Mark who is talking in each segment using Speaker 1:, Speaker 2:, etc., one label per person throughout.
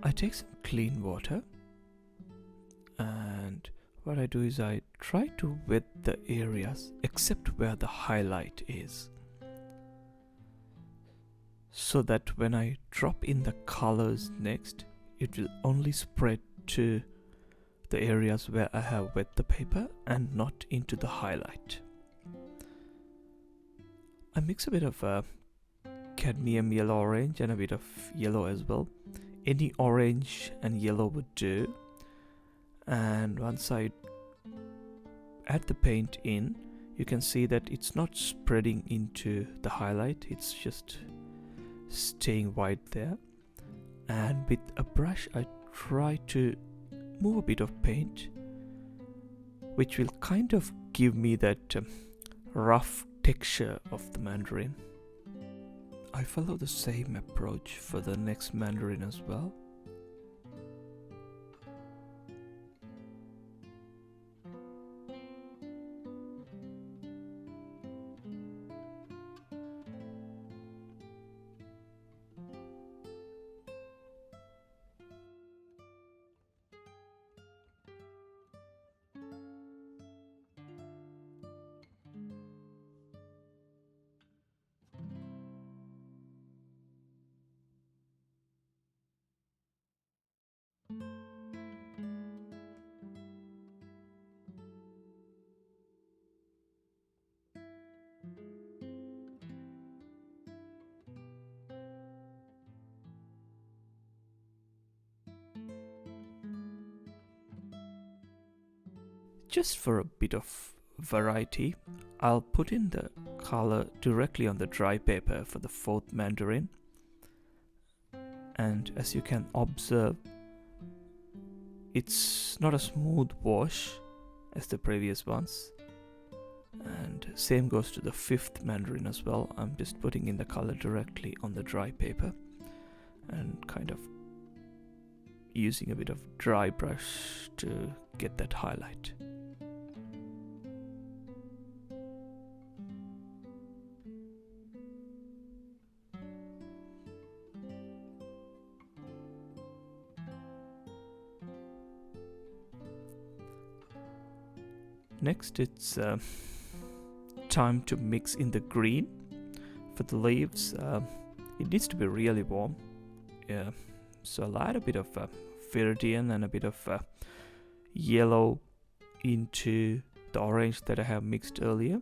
Speaker 1: I take some clean water, and what I do is I try to wet the areas except where the highlight is, so that when I drop in the colors next, it will only spread to the areas where I have wet the paper and not into the highlight. I mix a bit of cadmium yellow orange and a bit of yellow as well. Any orange and yellow would do. And once I add the paint in, you can see that it's not spreading into the highlight, it's just staying white there. And with a brush I try to move a bit of paint, which will kind of give me that rough texture of the mandarin. I follow the same approach for the next mandarin as well. Just for a bit of variety, I'll put in the color directly on the dry paper for the fourth mandarin. And as you can observe, it's not a smooth wash as the previous ones. And same goes to the fifth mandarin as well. I'm just putting in the color directly on the dry paper and kind of using a bit of dry brush to get that highlight. Next, it's time to mix in the green for the leaves. It needs to be really warm. Yeah, so I'll add a bit of viridian and a bit of yellow into the orange that I have mixed earlier.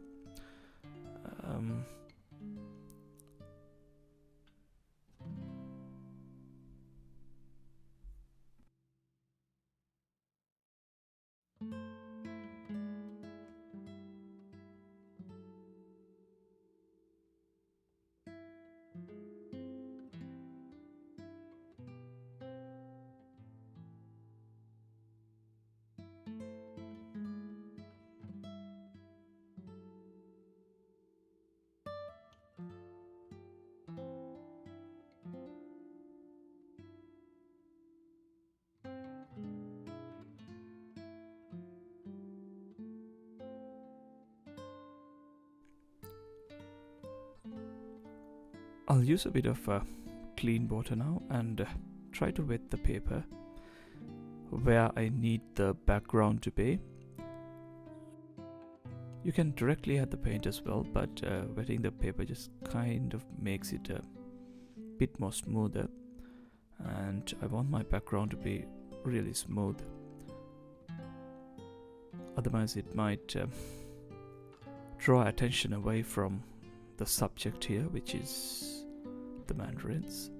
Speaker 1: I'll use a bit of clean water now and try to wet the paper where I need the background to be. You can directly add the paint as well, but wetting the paper just kind of makes it a bit more smoother, and I want my background to be really smooth. Otherwise it might draw attention away from the subject here, which is the mandarins.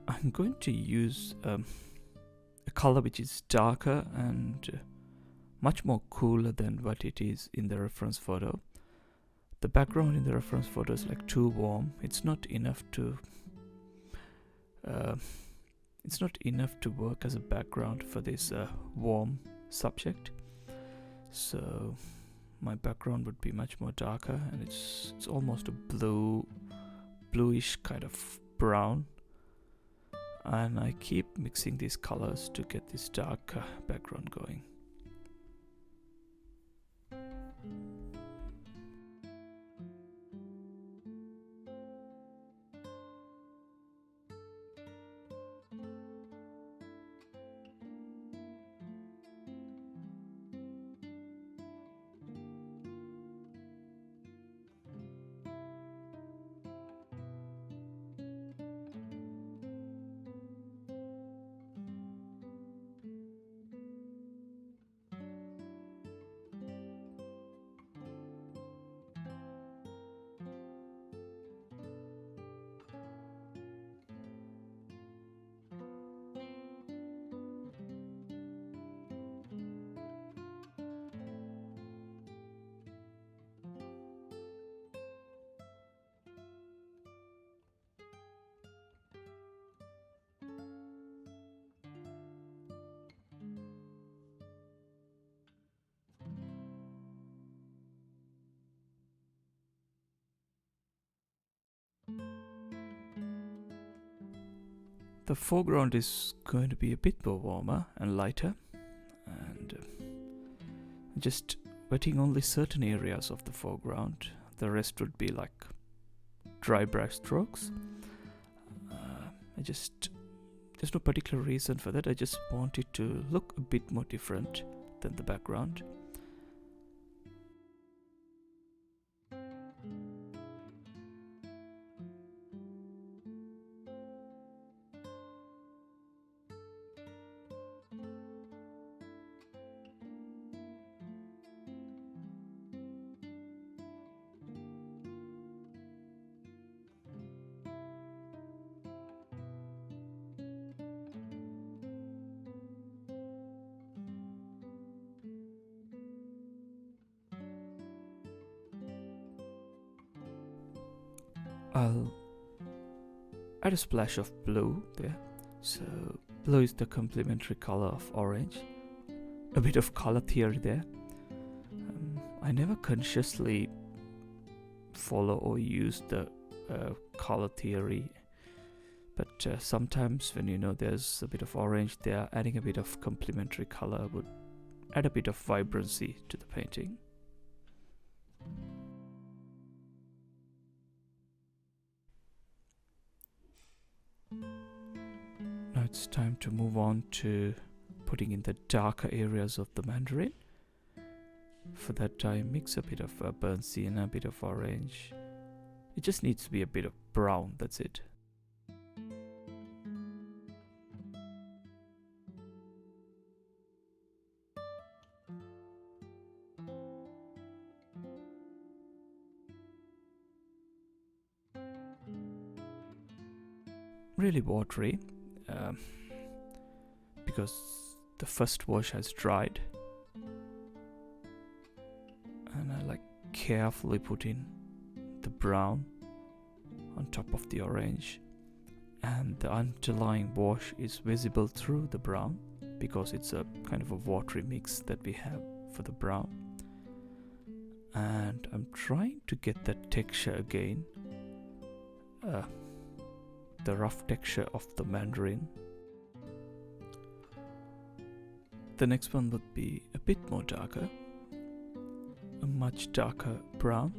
Speaker 1: I'm going to use a color which is darker and much more cooler than what it is in the reference photo. The background in the reference photo is like too warm. It's not enough to work as a background for this warm subject. So my background would be much more darker, and it's almost a bluish kind of brown. and I keep mixing these colors to get this dark background going. The foreground is going to be a bit more warmer and lighter, and just wetting only certain areas of the foreground. The rest would be like dry brush strokes. There's no particular reason for that. I just want it to look a bit more different than the background. I'll add a splash of blue there. So blue is the complementary color of orange. A bit of color theory there. I never consciously follow or use the color theory, but sometimes when you know there's a bit of orange there, adding a bit of complementary color would add a bit of vibrancy to the painting. Now it's time to move on to putting in the darker areas of the mandarin. For that I mix a bit of burnt and a bit of orange. It just needs to be a bit of brown, that's it. Really watery, because the first wash has dried, and I like carefully put in the brown on top of the orange, and the underlying wash is visible through the brown because it's a kind of a watery mix that we have for the brown. And I'm trying to get that texture again, the rough texture of the mandarin. The next one would be a bit more darker, a much darker brown.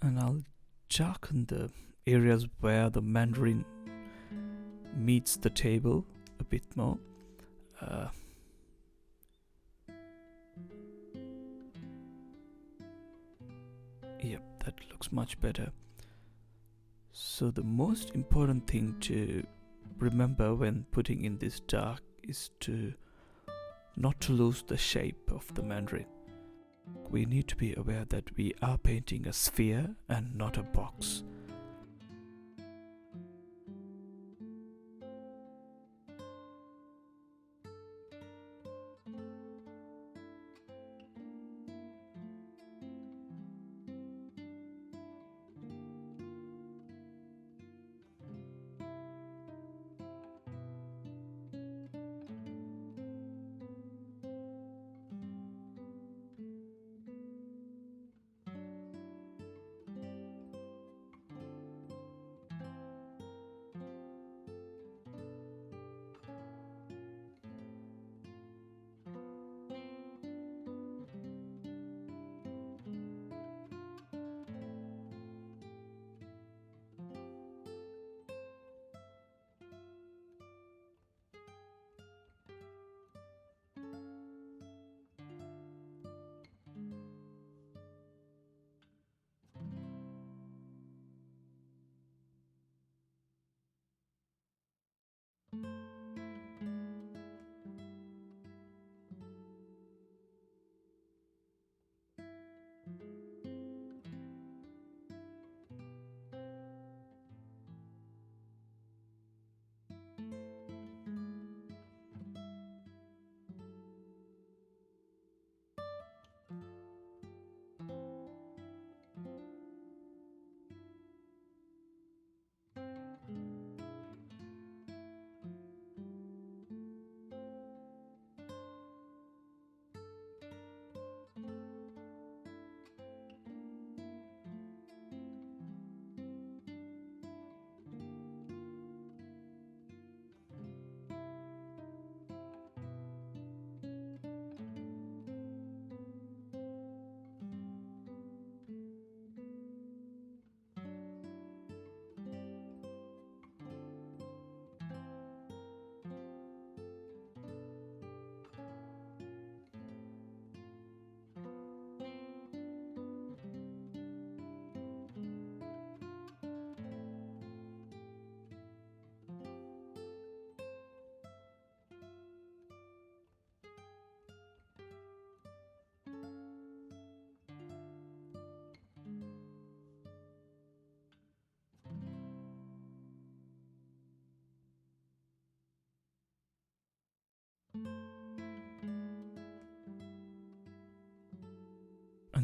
Speaker 1: And I'll darken the areas where the mandarin meets the table a bit more. Yep, that looks much better. So the most important thing to remember when putting in this dark is not to lose the shape of the mandarin. We need to be aware that we are painting a sphere and not a box.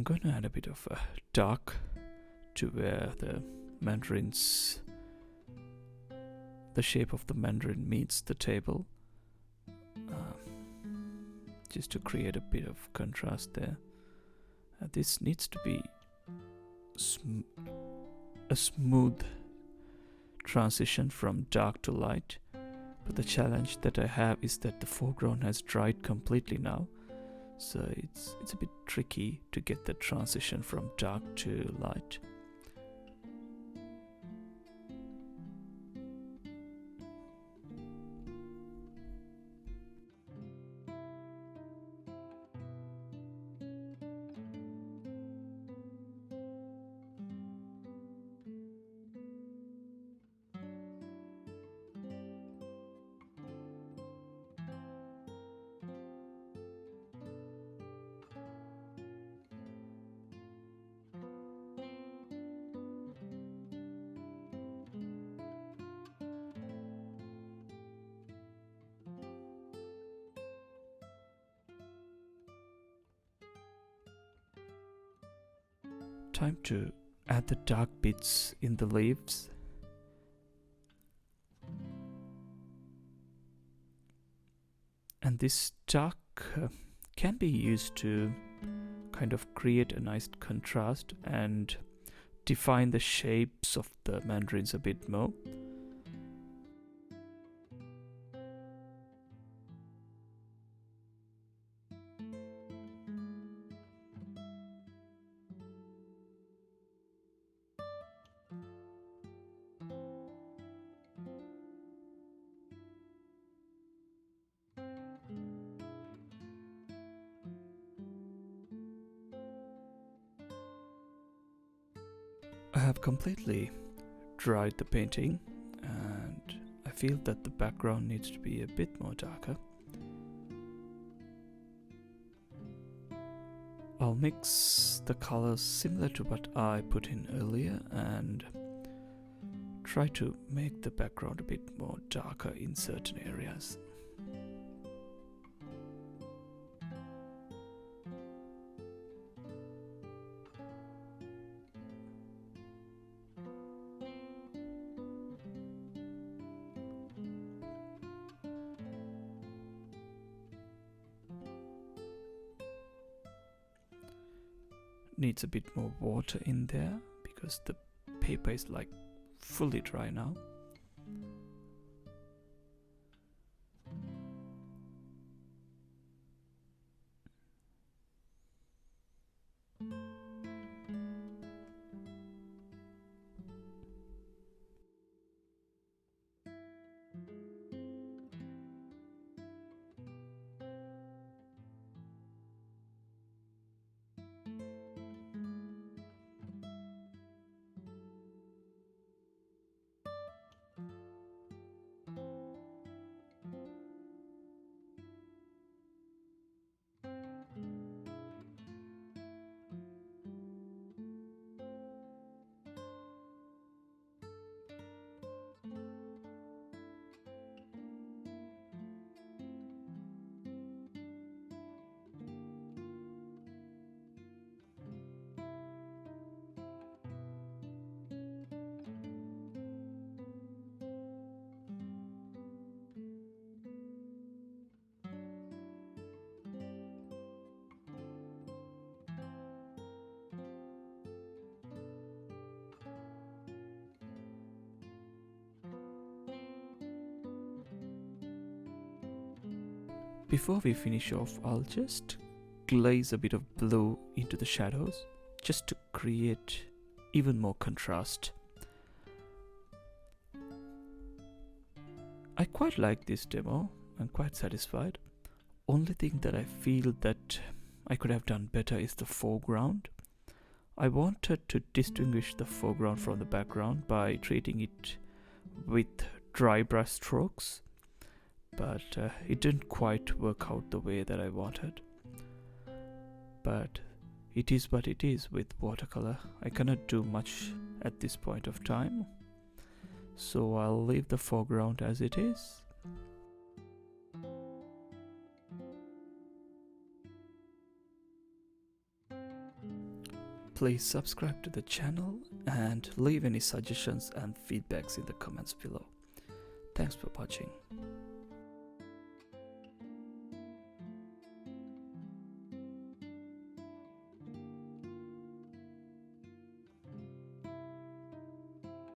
Speaker 1: I'm going to add a bit of dark to where the mandarins, the shape of the mandarin meets the table, just to create a bit of contrast there. This needs to be a smooth transition from dark to light, but the challenge that I have is that the foreground has dried completely now, so it's a bit tricky to get the transition from dark to light. Time to add the dark bits in the leaves. And this dark can be used to kind of create a nice contrast and define the shapes of the mandarins a bit more. I have completely dried the painting and I feel that the background needs to be a bit more darker. I'll mix the colors similar to what I put in earlier and try to make the background a bit more darker in certain areas. Needs a bit more water in there because the paper is like fully dry now. Before we finish off, I'll just glaze a bit of blue into the shadows just to create even more contrast. I quite like this demo. I'm quite satisfied. Only thing that I feel that I could have done better is the foreground. I wanted to distinguish the foreground from the background by treating it with dry brush strokes, but it didn't quite work out the way that I wanted. But it is what it is with watercolor. I cannot do much at this point of time, so I'll leave the foreground as it is. Please subscribe to the channel and leave any suggestions and feedbacks in the comments below. Thanks for watching.